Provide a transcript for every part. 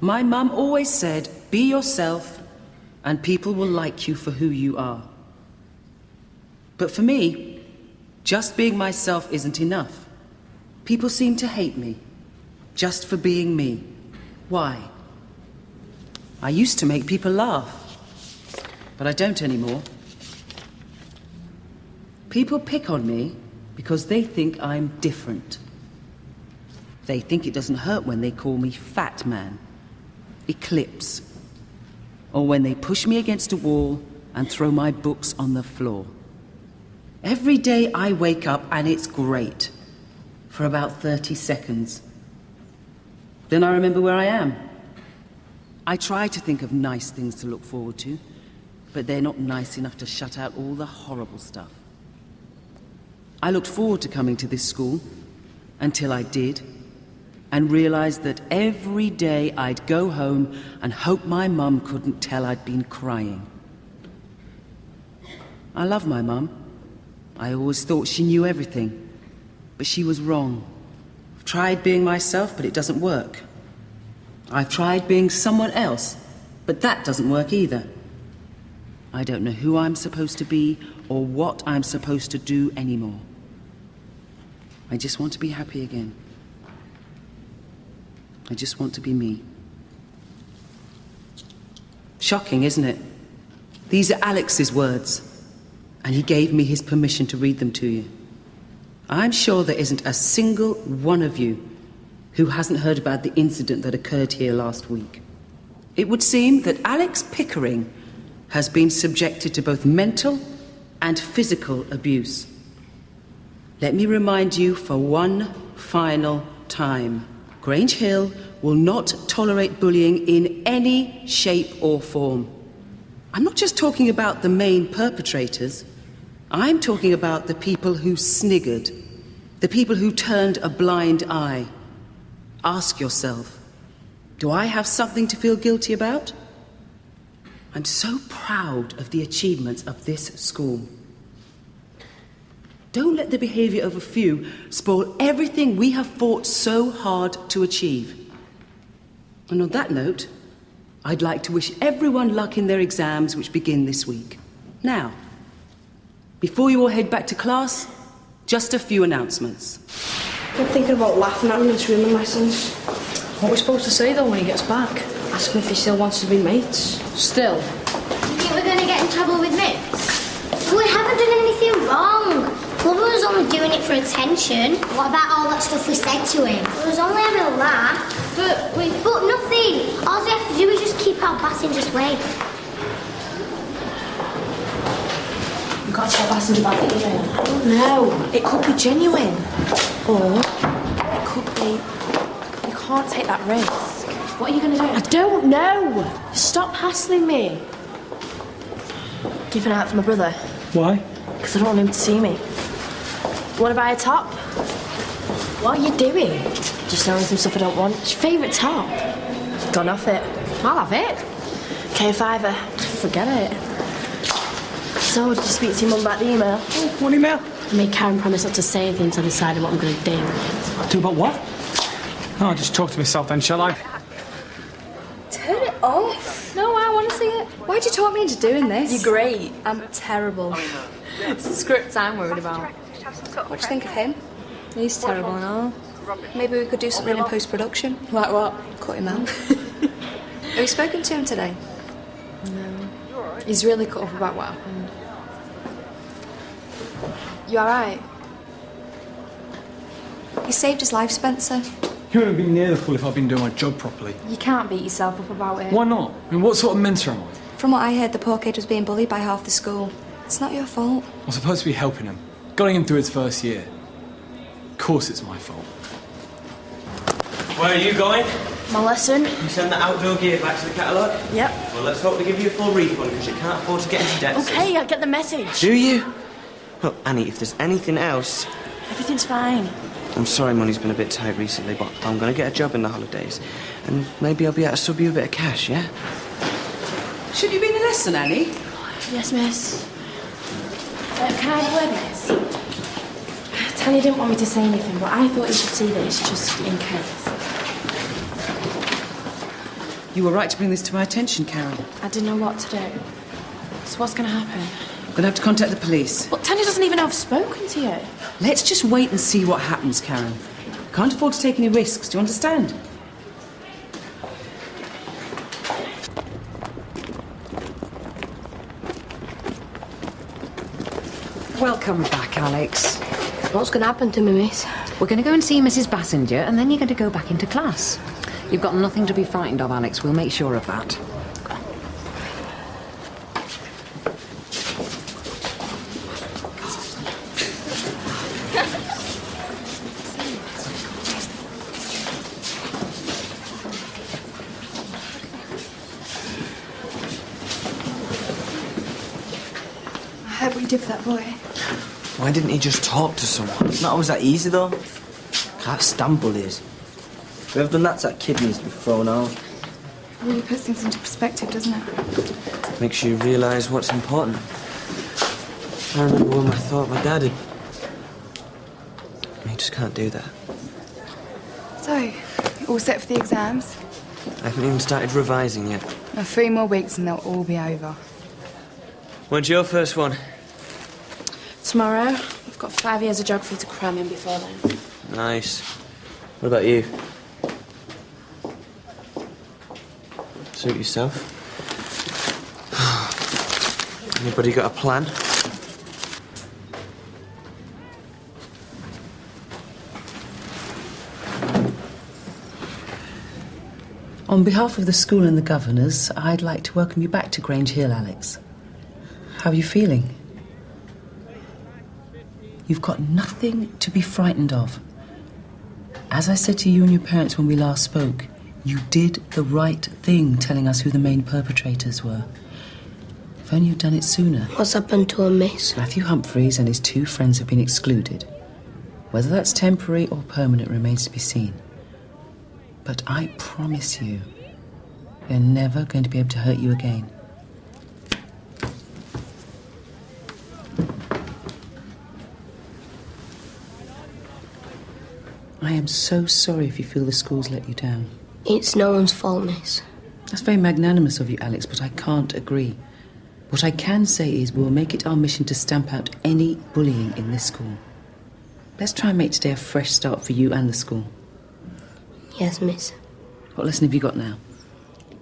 My mum always said, be yourself, and people will like you for who you are. But for me, just being myself isn't enough. People seem to hate me, just for being me. Why? I used to make people laugh, but I don't anymore. People pick on me because they think I'm different. They think it doesn't hurt when they call me Fat Man, Eclipse, or when they push me against a wall and throw my books on the floor. Every day I wake up and it's great, for about 30 seconds. Then I remember where I am. I try to think of nice things to look forward to, but they're not nice enough to shut out all the horrible stuff. I looked forward to coming to this school, until I did, and realized that every day I'd go home and hope my mum couldn't tell I'd been crying. I love my mum. I always thought she knew everything, but she was wrong. I've tried being myself, but it doesn't work. I've tried being someone else, but that doesn't work either. I don't know who I'm supposed to be or what I'm supposed to do anymore. I just want to be happy again. I just want to be me. Shocking, isn't it? These are Alex's words, and he gave me his permission to read them to you. I'm sure there isn't a single one of you who hasn't heard about the incident that occurred here last week. It would seem that Alex Pickering has been subjected to both mental and physical abuse. Let me remind you for one final time. Grange Hill will not tolerate bullying in any shape or form. I'm not just talking about the main perpetrators. I'm talking about the people who sniggered, the people who turned a blind eye. Ask yourself, do I have something to feel guilty about? I'm so proud of the achievements of this school. Don't let the behaviour of a few spoil everything we have fought so hard to achieve. And on that note, I'd like to wish everyone luck in their exams which begin this week. Now, before you all head back to class, just a few announcements. I'm thinking about laughing at him in swimming lessons. What are we supposed to say though when he gets back? Ask him if he still wants to be mates. Still? You think we're going to get in trouble with Miss? We haven't done anything wrong. Flubber was only doing it for attention. What about all that stuff we said to him? It was only having a laugh. But nothing. All we have to do is just keep our passengers way. You've got to tell passenger about the email. No, it could be genuine. Or it could be... You can't take that risk. What are you going to do? I don't know. Stop hassling me. Keeping an eye out for my brother. Why? Because I don't want him to see me. Want to buy a top? What are you doing? Just knowing some stuff I don't want. What's your favourite top? Gone off it. I'll have it. K5er. Forget it. So, did you speak to your mum about the email? Oh, what email? I made Karen promise not to say anything until I decided what I'm going to do. Do about what? Oh, I'll just talk to myself then, shall I? Turn it off. No, I want to see it. Why'd you talk me into doing this? You're great. I'm terrible. It's the script I'm worried about. What do you think of him? He's terrible and all. Maybe we could do something in post-production. Like what? Cut him out. Have you spoken to him today? No. He's really cut up about what happened. You alright? You saved his life, Spencer. You wouldn't have been near the pool if I'd been doing my job properly. You can't beat yourself up about it. Why not? I mean, what sort of mentor am I? From what I heard, the poor kid was being bullied by half the school. It's not your fault. I'm supposed to be helping him, getting him through his first year. Of course it's my fault. Where are you going? My lesson? You send the outdoor gear back to the catalogue? Yep. Well, let's hope they give you a full refund because you can't afford to get into debt. Okay, I get the message. Do you? Look, Annie, if there's anything else... Everything's fine. I'm sorry money's been a bit tight recently, but I'm going to get a job in the holidays. And maybe I'll be able to sub you a bit of cash, yeah? Should you be in the lesson, Annie? Yes, miss. Can I have a word, miss? Tanya didn't want me to say anything, but I thought you should see this, just in case. You were right to bring this to my attention, Karen. I didn't know what to do. So what's going to happen? I'm going to have to contact the police. Well, Tanya doesn't even know I've spoken to you. Let's just wait and see what happens, Karen. Can't afford to take any risks, do you understand? Welcome back, Alex. What's going to happen to me, miss? We're going to go and see Mrs. Bassinger, and then you're going to go back into class. You've got nothing to be frightened of, Alex. We'll make sure of that. I hope we did for that boy. Why didn't he just talk to someone? It's not always that easy, though. Can't stand bullies. Whoever done that to that kid needs to be thrown out. It really puts things into perspective, doesn't it? Makes you realise what's important. I remember when I thought my dad had... He just can't do that. So, you all set for the exams? I haven't even started revising yet. Now, 3 more weeks and they'll all be over. When's your first one? Tomorrow, I've got 5 years of geography to cram in before then. Nice. What about you? Suit yourself. Anybody got a plan? On behalf of the school and the governors, I'd like to welcome you back to Grange Hill, Alex. How are you feeling? You've got nothing to be frightened of. As I said to you and your parents when we last spoke, you did the right thing telling us who the main perpetrators were. If only you'd done it sooner. What's happened to him, miss? Matthew Humphreys and his 2 friends have been excluded. Whether that's temporary or permanent remains to be seen. But I promise you, they're never going to be able to hurt you again. I am so sorry if you feel the school's let you down. It's no one's fault, miss. That's very magnanimous of you, Alex, but I can't agree. What I can say is we'll make it our mission to stamp out any bullying in this school. Let's try and make today a fresh start for you and the school. Yes, miss. What lesson have you got now?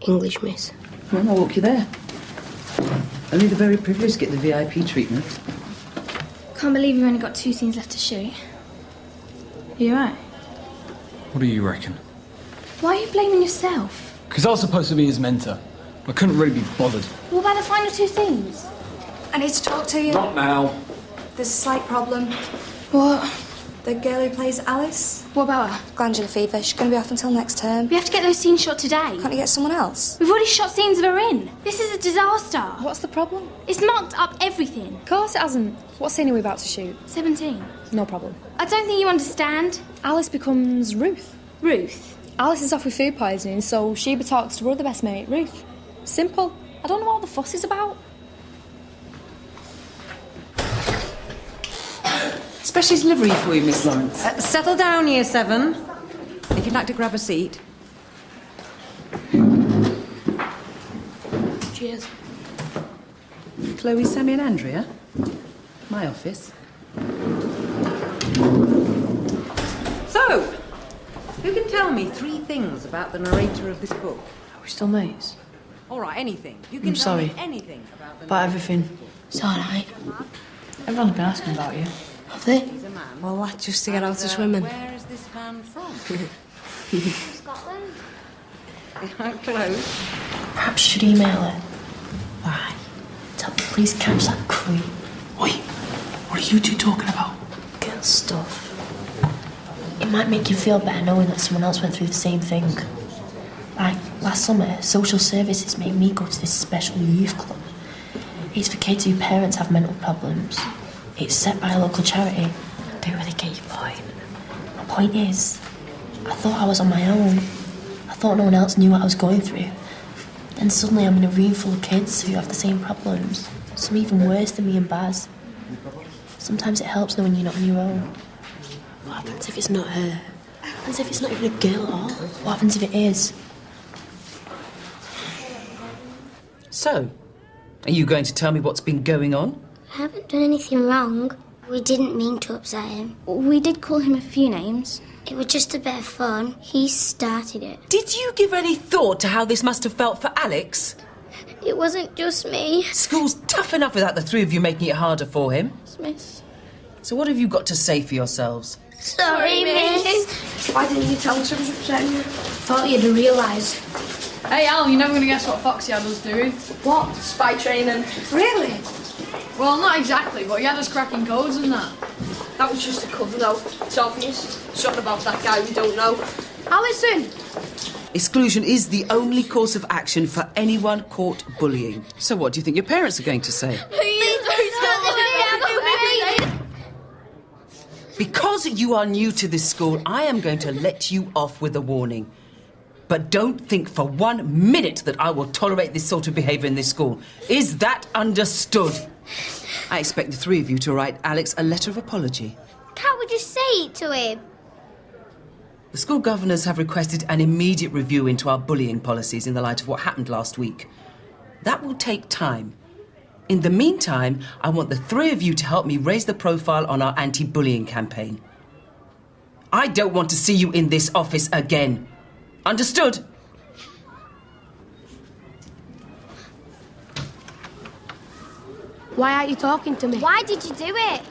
English, miss. Come on, I'll walk you there. Only the very privileged get the VIP treatment. Can't believe you've only got 2 scenes left to shoot. Are you right? What do you reckon? Why are you blaming yourself? Because I was supposed to be his mentor. I couldn't really be bothered. What about the final 2 scenes? I need to talk to you. Not now. There's a slight problem. What? The girl who plays Alice, What about her? glandular fever. She's going to be off until next term. We have to get those scenes shot today. Can't you get someone else? We've already shot scenes of her in. This is a disaster. What's the problem? It's marked up everything. Of course it hasn't. What scene are we about to shoot? 17. No problem. I don't think you understand. Alice becomes Ruth. Ruth. Alice is off with food poisoning, so Sheba talks to her other best mate, Ruth. Simple. I don't know what all the fuss is about. Specialist livery for you, Miss Lawrence. Settle down, Year 7. If you'd like to grab a seat. Cheers. Chloe, Sammy and Andrea. My office. So, who can tell me 3 things about the narrator of this book? Are we still mates? All right, anything. You can I'm tell sorry. me anything about the About everything. It's alright. Everyone's been asking about you. Have they? He's a man. Well, that's just to get out of And, swimming. Where is this man from? Scotland. Close. Perhaps you should email her. Why? Tell the police catch that creep. Oi, what are you 2 talking about? Girl stuff. It might make you feel better knowing that someone else went through the same thing. Like, last summer, social services made me go to this special youth club. It's for kids whose parents have mental problems. It's set by a local charity. I don't really get your point. My point is, I thought I was on my own. I thought no one else knew what I was going through. Then suddenly I'm in a room full of kids who have the same problems. Some even worse than me and Baz. Sometimes it helps knowing you're not on your own. What happens if it's not her? What happens if it's not even a girl at all? What happens if it is? So, are you going to tell me what's been going on? I haven't done anything wrong. We didn't mean to upset him. We did call him a few names. It was just a bit of fun. He started it. Did you give any thought to how this must have felt for Alex? It wasn't just me. School's tough enough without the three of you making it harder for him. Miss. So what have you got to say for yourselves? Sorry, miss. Why didn't you tell us it was upsetting you? Thought you'd have realised. Hey Al, you're never going to guess what Foxy had us doing. What? Spy training. Really? Well, not exactly, but he had us cracking codes and that. That was just a cover though. It's obvious. Something about that guy we don't know. Alison! Exclusion is the only course of action for anyone caught bullying. So what do you think your parents are going to say? Because you are new to this school, I am going to let you off with a warning. But don't think for 1 minute that I will tolerate this sort of behaviour in this school. Is that understood? I expect the three of you to write Alex a letter of apology. Can't we just say it to him? The school governors have requested an immediate review into our bullying policies in the light of what happened last week. That will take time. In the meantime, I want the three of you to help me raise the profile on our anti-bullying campaign. I don't want to see you in this office again. Understood? Why aren't you talking to me? Why did you do it?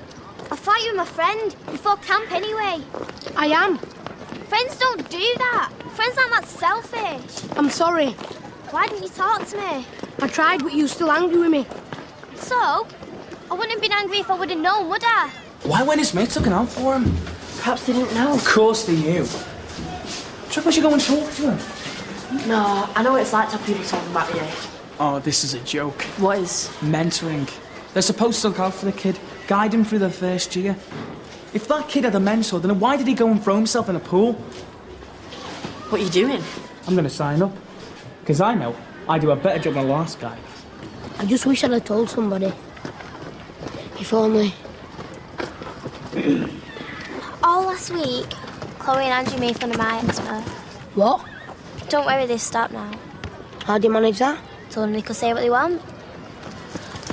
I thought you were my friend before camp anyway. I am. Friends don't do that. Friends aren't that selfish. I'm sorry. Why didn't you talk to me? I tried, but you were still angry with me. So, I wouldn't have been angry if I would have known, would I? Why weren't his mates looking out for him? Perhaps they didn't know. Of course they knew. Trip, we should go and talk to him. No, I know what it's like to have people talking about you. Oh, this is a joke. What is? Mentoring. They're supposed to look out for the kid, guide him through their first year. If that kid had a mentor, then why did he go and throw himself in a pool? What are you doing? I'm going to sign up. Because I know I do a better job than the last guy. I just wish I'd have told somebody. If only. All last week, Chloe and Andrew made fun of my eczema. What? Don't worry, they've stopped now. How do you manage that? Told them they could say what they want.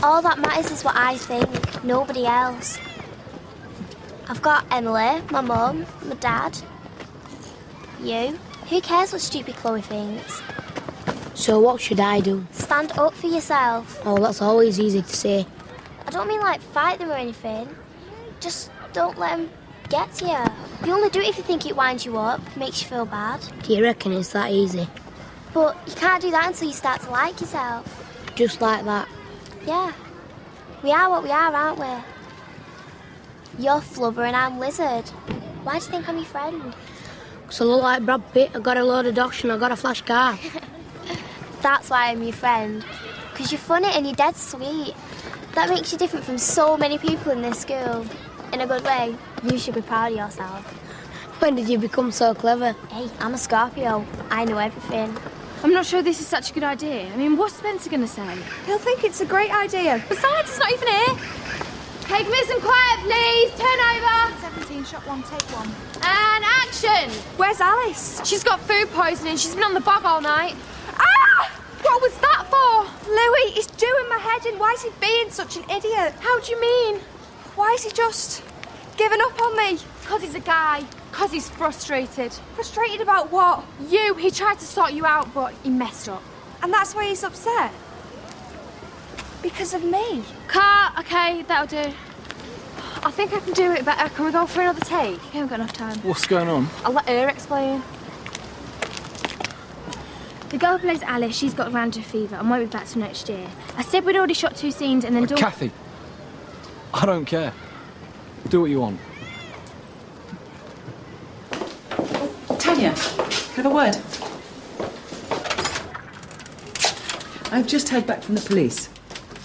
All that matters is what I think, nobody else. I've got Emily, my mum, my dad, you. Who cares what stupid Chloe thinks? So what should I do? Stand up for yourself. Oh, that's always easy to say. I don't mean like fight them or anything. Just don't let them get to you. You only do it if you think it winds you up, makes you feel bad. Do you reckon it's that easy? But you can't do that until you start to like yourself. Just like that? Yeah. We are what we are, aren't we? You're Flubber and I'm Lizard. Why do you think I'm your friend? Because I look like Brad Pitt, I got a load of dosh and I got a flash car. That's why I'm your friend. Because you're funny and you're dead sweet. That makes you different from so many people in this school. In a good way. You should be proud of yourself. When did you become so clever? Hey, I'm a Scorpio. I know everything. I'm not sure this is such a good idea. I mean, what's Spencer going to say? He'll think it's a great idea. Besides, it's not even here. Okay, give me some quiet, please. Turn over. 17, shot 1, take 1. And action. Where's Alice? She's got food poisoning. She's been on the bog all night. Ah! What was that for? Louis, he's doing my head in. Why is he being such an idiot? How do you mean? Why is he just giving up on me? Because he's a guy. Because he's frustrated. Frustrated about what? You. He tried to sort you out, but he messed up. And that's why he's upset? Because of me? Car, okay, that'll do. I think I can do it better. Can we go for another take? We haven't got enough time. What's going on? I'll let her explain. The girl who plays Alice, she's got glandular fever and won't be back till next year. I said we'd already shot 2 scenes and then... Kathy, I don't care. Do what you want. Tanya, have a word. I've just heard back from the police.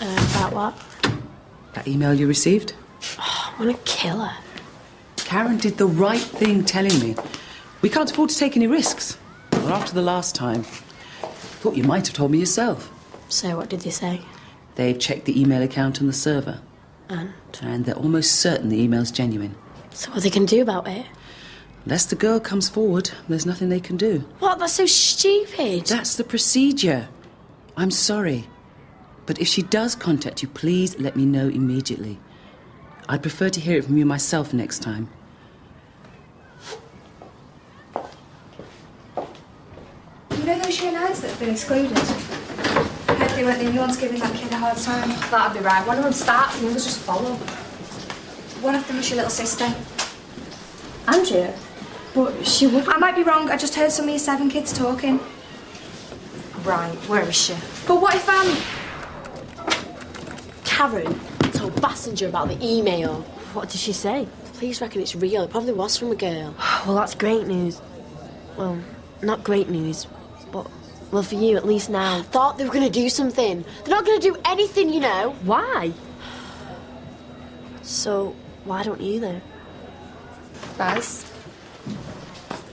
About what? That email you received? Oh, I want to kill her. Karen did the right thing telling me. We can't afford to take any risks. Not after the last time. Thought you might have told me yourself. So what did they say? They've checked the email account on the server. And they're almost certain the email's genuine. So what are they going to do about it? Unless the girl comes forward, there's nothing they can do. What? That's so stupid. That's the procedure. I'm sorry. But if she does contact you, please let me know immediately. I'd prefer to hear it from you myself next time. You know those year nines that have been excluded? I heard they weren't the only ones giving that kid a hard time. That'd be right. One of them starts and the others just follow. One of them was your little sister. Andrea? But she would. I might be wrong, I just heard some of your 7 kids talking. Right, where is she? But what if Karen told Bassinger about the email. What did she say? Police reckon it's real. It probably was from a girl. Well, that's great news. Well, not great news, but, well, for you, at least now. I thought they were going to do something. They're not going to do anything, you know. Why? So, why don't you then? Baz?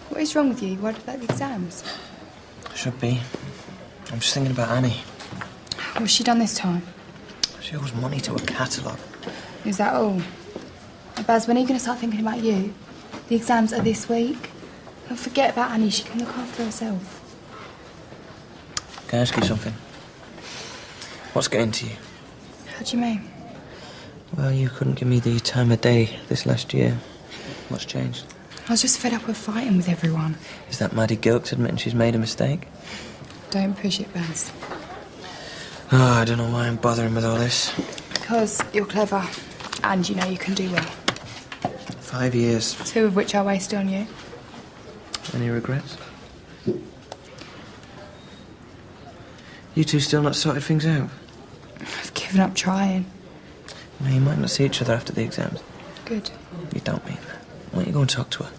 What is wrong with you? You worried about the exams? Should be. I'm just thinking about Annie. What's she done this time? She owes money to a catalogue. Is that all? Baz, when are you going to start thinking about you? The exams are this week. Don't forget about Annie. She can look after herself. Can I ask you something? What's getting to you? How do you mean? Well, you couldn't give me the time of day this last year. What's changed? I was just fed up with fighting with everyone. Is that Maddie Gilks admitting she's made a mistake? Don't push it, Baz. Oh, I don't know why I'm bothering with all this. Because you're clever and you know you can do well. 5 years. 2 of which I wasted on you. Any regrets? You two still not sorted things out? I've given up trying. No, you might not see each other after the exams. Good. You don't mean that. Why don't you go and talk to her?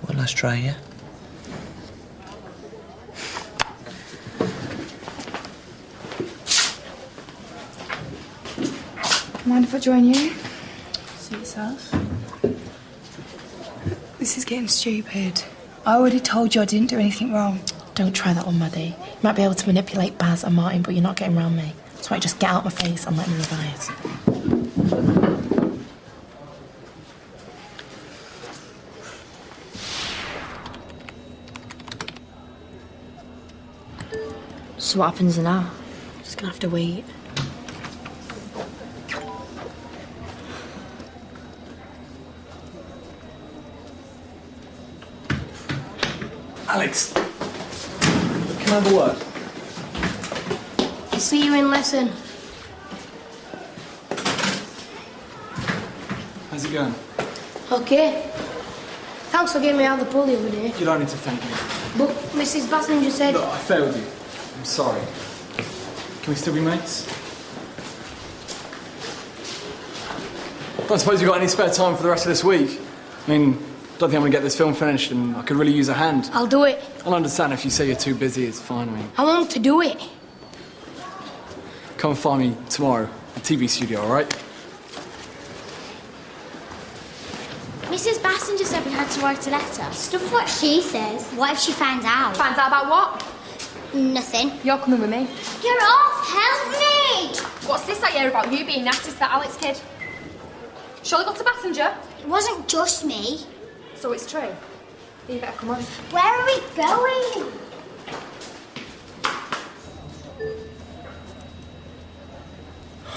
One last try, yeah? Mind if I join you? Suit yourself. This is getting stupid. I already told you I didn't do anything wrong. Don't try that on Maddie. You might be able to manipulate Baz and Martin, but you're not getting around me. That's why just get out my face and let me revise. So what happens now? Just gonna have to wait. Alex, can I have a word? I'll see you in lesson. How's it going? Okay. Thanks for getting me out of the pool the other day. You don't need to thank me. But Mrs. Bassinger said... Look, I failed you. I'm sorry. Can we still be mates? I don't suppose you've got any spare time for the rest of this week? I mean, don't think I'm going to get this film finished and I could really use a hand. I'll do it. I'll understand if you say you're too busy, it's fine, I mean. I want to do it. Come and find me tomorrow at the TV studio, all right? Mrs. Bassinger said we had to write a letter. Stuff what she says. What if she finds out? Finds out about what? Nothing. You're coming with me. You're off! Help me! What's this I hear about you being nasty to that Alex kid? Shall I go to Bassinger? It wasn't just me. So it's true. You better come on. Where are we going?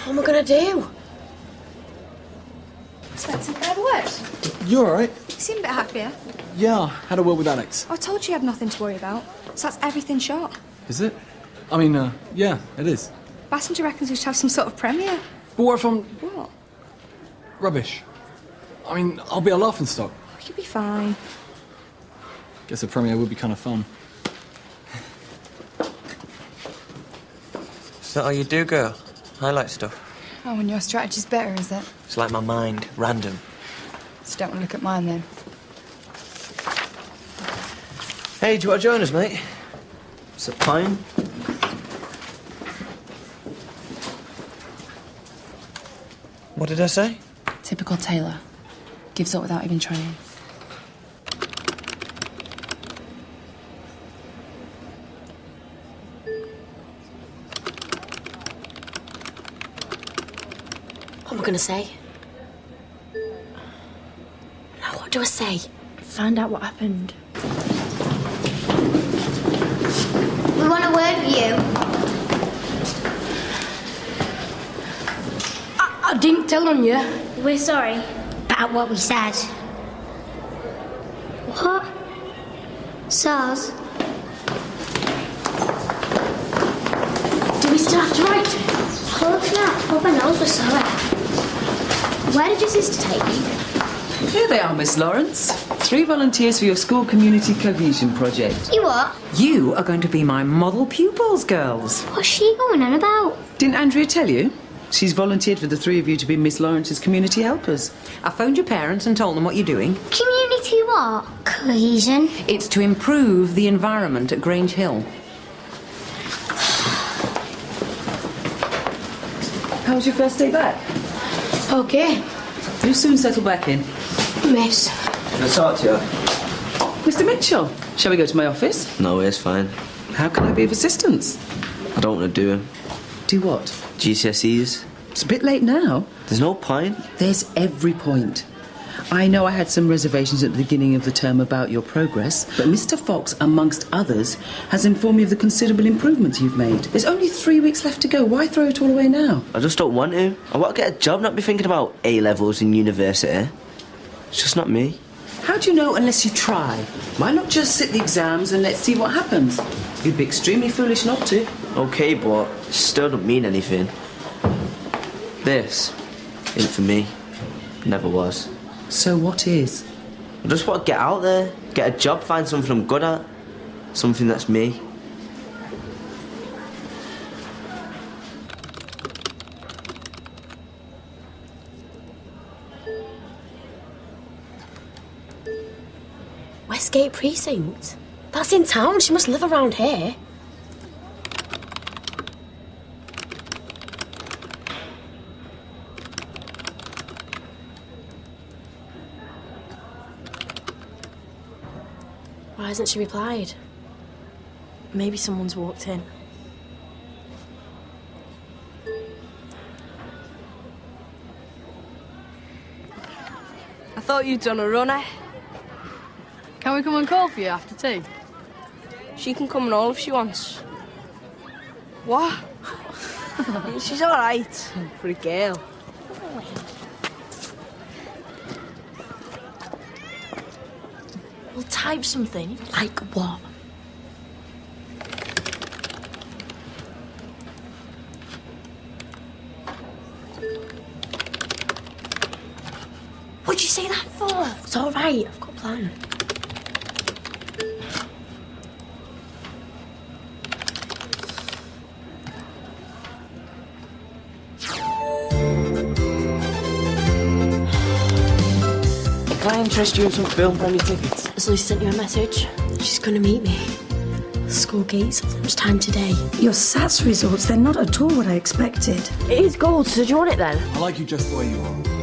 What am I gonna do? Spencer, can I have a word? You all right? You seem a bit happier. Yeah, I had a word with Alex. I told you you had nothing to worry about. So that's everything shot. Is it? I mean, yeah, it is. Bassinger reckons we should have some sort of premiere. But what if I'm What? rubbish? I mean, I'll be a laughingstock. You'll be fine. Guess a premiere would be kind of fun. Is that all you do, girl? Highlight stuff? Oh, and your strategy's better, is it? It's like my mind, random. So don't want to look at mine then. Hey, do you want to join us, mate? It's a pine. What did I say? Typical Taylor. Gives up without even trying. What am I gonna say? Now, what do I say? Find out what happened. We want a word with you. I didn't tell on you. We're sorry about what we said. What? SARS? Do we still have to write it? Oh, yeah, Papa knows we're sorry. Where did your sister take you? Here they are, Miss Lawrence. 3 volunteers for your school community cohesion project. You what? You are going to be my model pupils, girls. What's she going on about? Didn't Andrea tell you? She's volunteered for the 3 of you to be Miss Lawrence's community helpers. I phoned your parents and told them what you're doing. Community what? Cohesion? It's to improve the environment at Grange Hill. How was your first day back? Okay. You'll soon settle back in. Miss. Can I talk to you? Mr. Mitchell, shall we go to my office? No, it's fine. How can I be of assistance? I don't want to do them. Do what? GCSEs. It's a bit late now. There's no point. There's every point. I know I had some reservations at the beginning of the term about your progress, but Mr. Fox, amongst others, has informed me of the considerable improvements you've made. There's only 3 weeks left to go. Why throw it all away now? I just don't want to. I want to get a job, not be thinking about A-levels in university. It's just not me. How do you know unless you try? Why not just sit the exams and let's see what happens? You'd be extremely foolish not to. Okay, but it still don't mean anything. This ain't for me. Never was. So what is? I just want to get out there, get a job, find something I'm good at. Something that's me. Westgate Precinct? That's in town. She must live around here. Why hasn't she replied? Maybe someone's walked in. I thought you'd done a runner. Can we come and call for you after tea? She can come and all if she wants. What? She's all right for a girl. We'll type something. Like what? What'd you say that for? It's all right. I've got a plan. Can I interest you in some film for any tickets? Zoe sent you a message. She's going to meet me. School gates at lunchtime today. Your SATs results, they're not at all what I expected. It is gold, so do you want it then? I like you just the way you are.